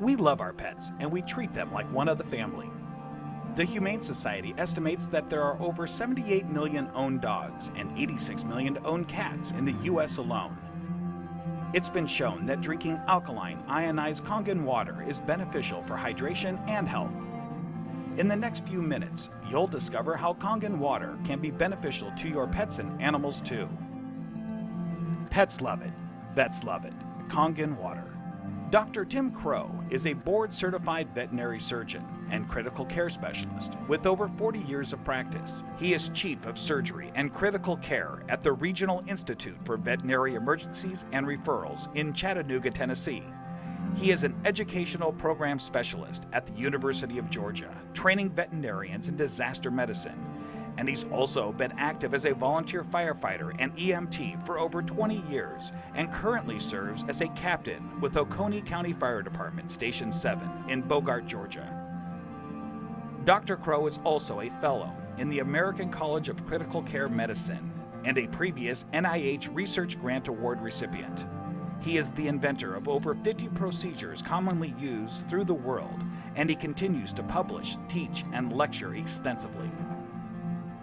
We love our pets, and we treat them like one of the family. The Humane Society estimates that there are over 78 million owned dogs and 86 million owned cats in the U.S. alone. It's been shown that drinking alkaline, ionized Kangen water is beneficial for hydration and health. In the next few minutes, you'll discover how Kangen water can be beneficial to your pets and animals too. Pets love it, vets love it. Kangen water. Dr. Tim Crow is a board-certified veterinary surgeon and critical care specialist with over 40 years of practice. He is chief of surgery and critical care at the Regional Institute for Veterinary Emergencies and Referrals in Chattanooga, Tennessee. He is an educational program specialist at the University of Georgia, training veterinarians in disaster medicine. And he's also been active as a volunteer firefighter and EMT for over 20 years and currently serves as a captain with Oconee County Fire Department Station 7 in Bogart, Georgia. Dr. Crow is also a fellow in the American College of Critical Care Medicine and a previous NIH Research Grant Award recipient. He is the inventor of over 50 procedures commonly used through the world, and he continues to publish, teach, and lecture extensively.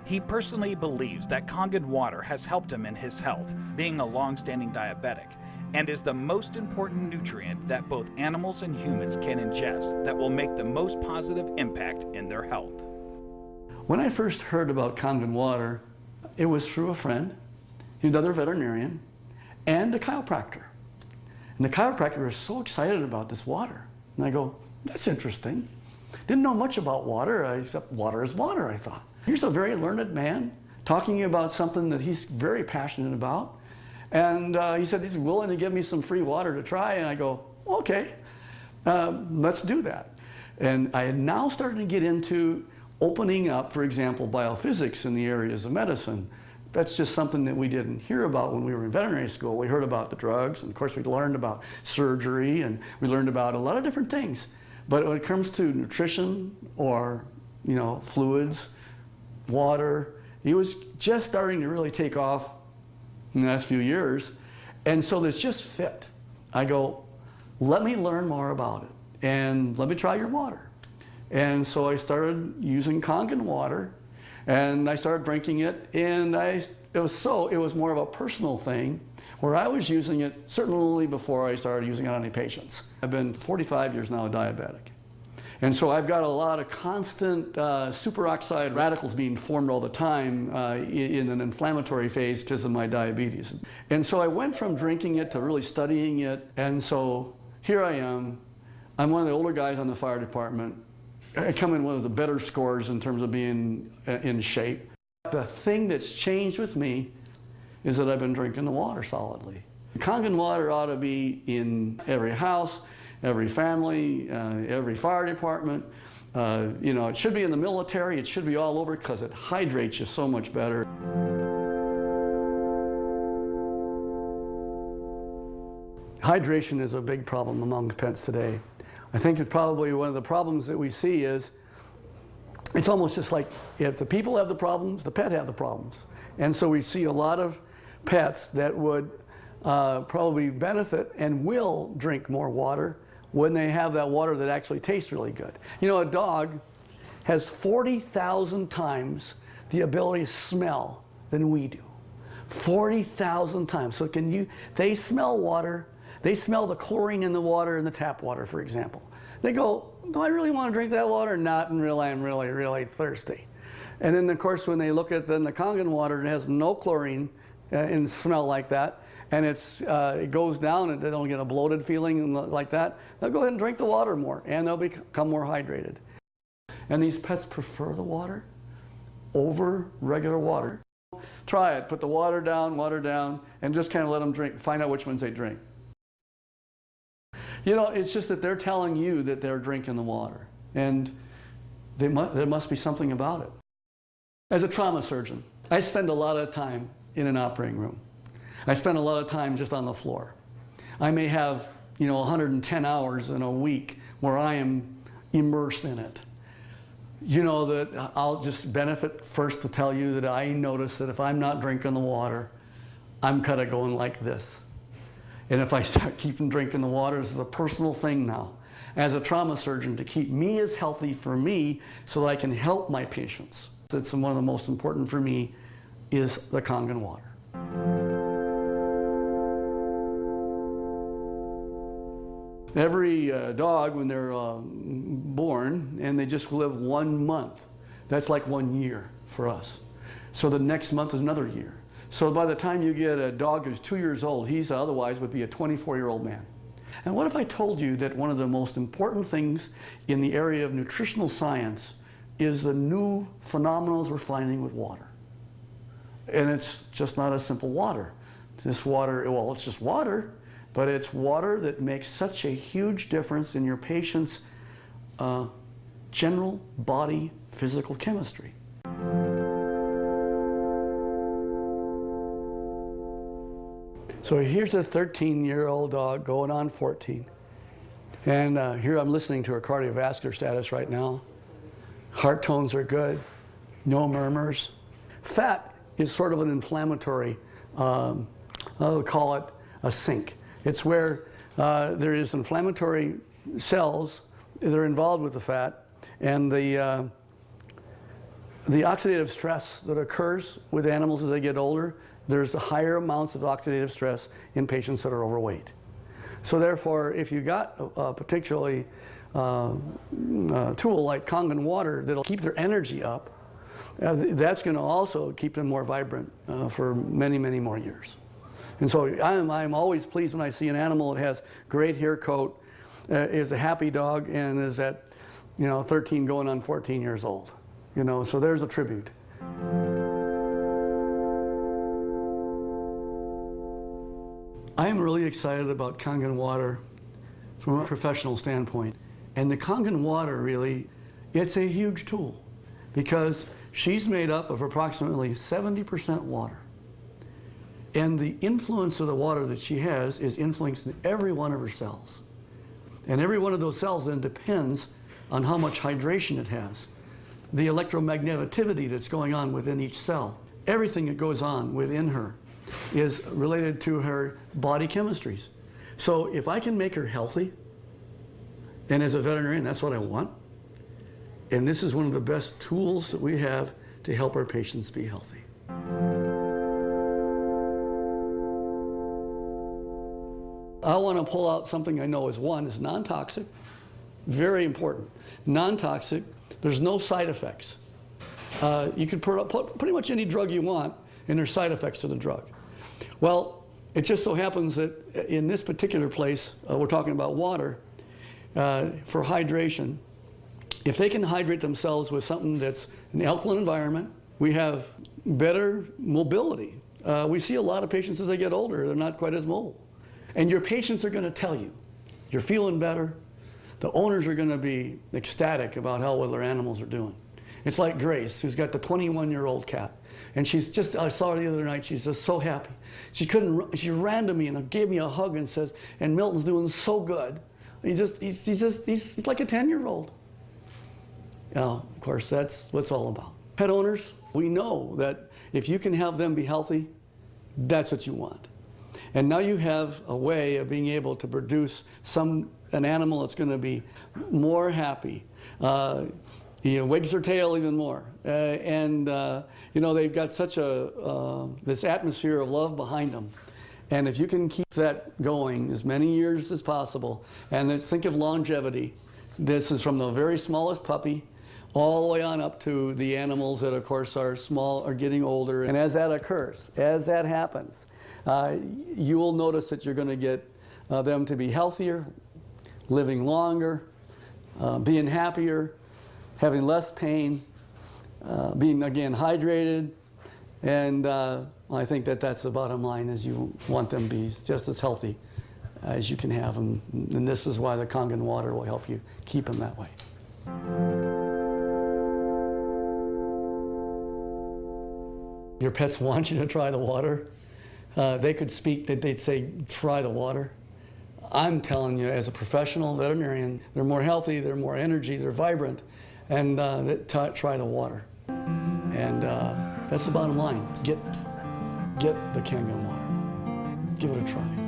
He personally believes that Kangen water has helped him in his health, being a long-standing diabetic, and is the most important nutrient that both animals and humans can ingest that will make the most positive impact in their health. When I first heard about Kangen water, it was through a friend, another veterinarian, and a chiropractor. And the chiropractor was so excited about this water. And I go, that's interesting. Didn't know much about water, except water is water, I thought. Here's a very learned man talking about something that he's very passionate about. And he said he's willing to give me some free water to try. And I go, okay, let's do that. And I had now started to get into opening up, for example, biophysics in the areas of medicine. That's just something that we didn't hear about when we were in veterinary school. We heard about the drugs, and of course we learned about surgery, and we learned about a lot of different things. But when it comes to nutrition or, fluids, water, it was just starting to really take off in the last few years. And so this just fit. I go, let me learn more about it and let me try your water. And so I started using Kangen water and I started drinking it, and it was more of a personal thing where I was using it certainly before I started using it on any patients. I've been 45 years now a diabetic. And so I've got a lot of constant superoxide radicals being formed all the time in an inflammatory phase because of my diabetes. And so I went from drinking it to really studying it. And so here I am. I'm one of the older guys on the fire department. I come in one of the better scores in terms of being in shape. The thing that's changed with me is that I've been drinking the water solidly. Kangen water ought to be in every house, every family, every fire department. It should be in the military. It should be all over because it hydrates you so much better. Hydration is a big problem among pets today. I think that probably one of the problems that we see is it's almost just like if the people have the problems, the pet have the problems. And so we see a lot of pets that would probably benefit and will drink more water when they have that water that actually tastes really good. A dog has 40,000 times the ability to smell than we do. 40,000 times. So they smell water, they smell the chlorine in the water in the tap water, for example. They go, do I really want to drink that water? Not until I'm really, really thirsty. And then of course when they look at the Kangen water, it has no chlorine and smell like that, and it goes down and they don't get a bloated feeling like that, they'll go ahead and drink the water more and they'll become more hydrated. And these pets prefer the water over regular water. Try it, put the water down, and just kind of let them drink, find out which ones they drink. It's just that they're telling you that they're drinking the water, and there must be something about it. As a trauma surgeon, I spend a lot of time in an operating room. I spend a lot of time just on the floor. I may have 110 hours in a week where I am immersed in it. That I'll just benefit first to tell you that I notice that if I'm not drinking the water, I'm kind of going like this. And if I start keeping drinking the water, this is a personal thing now. as a trauma surgeon to keep me as healthy for me so that I can help my patients. It's one of the most important for me is the Kangen water. Every dog, when they're born, and they just live 1 month, that's like 1 year for us. So the next month is another year. So by the time you get a dog who's 2 years old, he's otherwise would be a 24-year-old man. And what if I told you that one of the most important things in the area of nutritional science is the new phenomena we're finding with water? And it's just not a simple water. This water, well, it's just water, but it's water that makes such a huge difference in your patient's general body physical chemistry. So here's a 13-year-old dog going on 14. And here I'm listening to her cardiovascular status right now. Heart tones are good, no murmurs. Fat is sort of an inflammatory, I'll call it a sink. It's where there is inflammatory cells that are involved with the fat, and the oxidative stress that occurs with animals as they get older, there's higher amounts of oxidative stress in patients that are overweight. So therefore, if you got a particularly tool like Kangen water that'll keep their energy up, that's going to also keep them more vibrant for many, many more years. And so I'm always pleased when I see an animal that has great hair coat, is a happy dog, and is at 13 going on 14 years old. So there's a tribute. I am really excited about Kangen water from a professional standpoint. And the Kangen water really, it's a huge tool because she's made up of approximately 70% water. And the influence of the water that she has is influencing every one of her cells. And every one of those cells then depends on how much hydration it has. The electromagneticity that's going on within each cell. Everything that goes on within her is related to her body chemistries. So if I can make her healthy, and as a veterinarian, that's what I want. And this is one of the best tools that we have to help our patients be healthy. I want to pull out something I know is non-toxic, very important. Non-toxic, there's no side effects. You can put pretty much any drug you want, and there's side effects to the drug. Well, it just so happens that in this particular place, we're talking about water, for hydration. If they can hydrate themselves with something that's an alkaline environment, we have better mobility. We see a lot of patients as they get older, they're not quite as mobile. And your patients are going to tell you, you're feeling better. The owners are going to be ecstatic about how well their animals are doing. It's like Grace, who's got the 21-year-old cat. And she's just, I saw her the other night, she's just so happy. She ran to me and gave me a hug and says, and Milton's doing so good. He's like a 10-year-old. Of course, that's what it's all about. Pet owners, we know that if you can have them be healthy, that's what you want. And now you have a way of being able to produce an animal that's going to be more happy. Wags their tail even more. They've got such this atmosphere of love behind them. And if you can keep that going as many years as possible, and think of longevity, this is from the very smallest puppy all the way on up to the animals that, of course, are small, are getting older. And as that occurs, as that happens, you will notice that you're going to get them to be healthier, living longer, being happier, having less pain, being, again, hydrated. And I think that that's the bottom line, is you want them to be just as healthy as you can have them. And this is why the Kangen water will help you keep them that way. Your pets want you to try the water. They could speak, they'd say, try the water. I'm telling you, as a professional veterinarian, they're more healthy, they're more energy, they're vibrant, and try the water. And that's the bottom line. Get the Kangen water. Give it a try.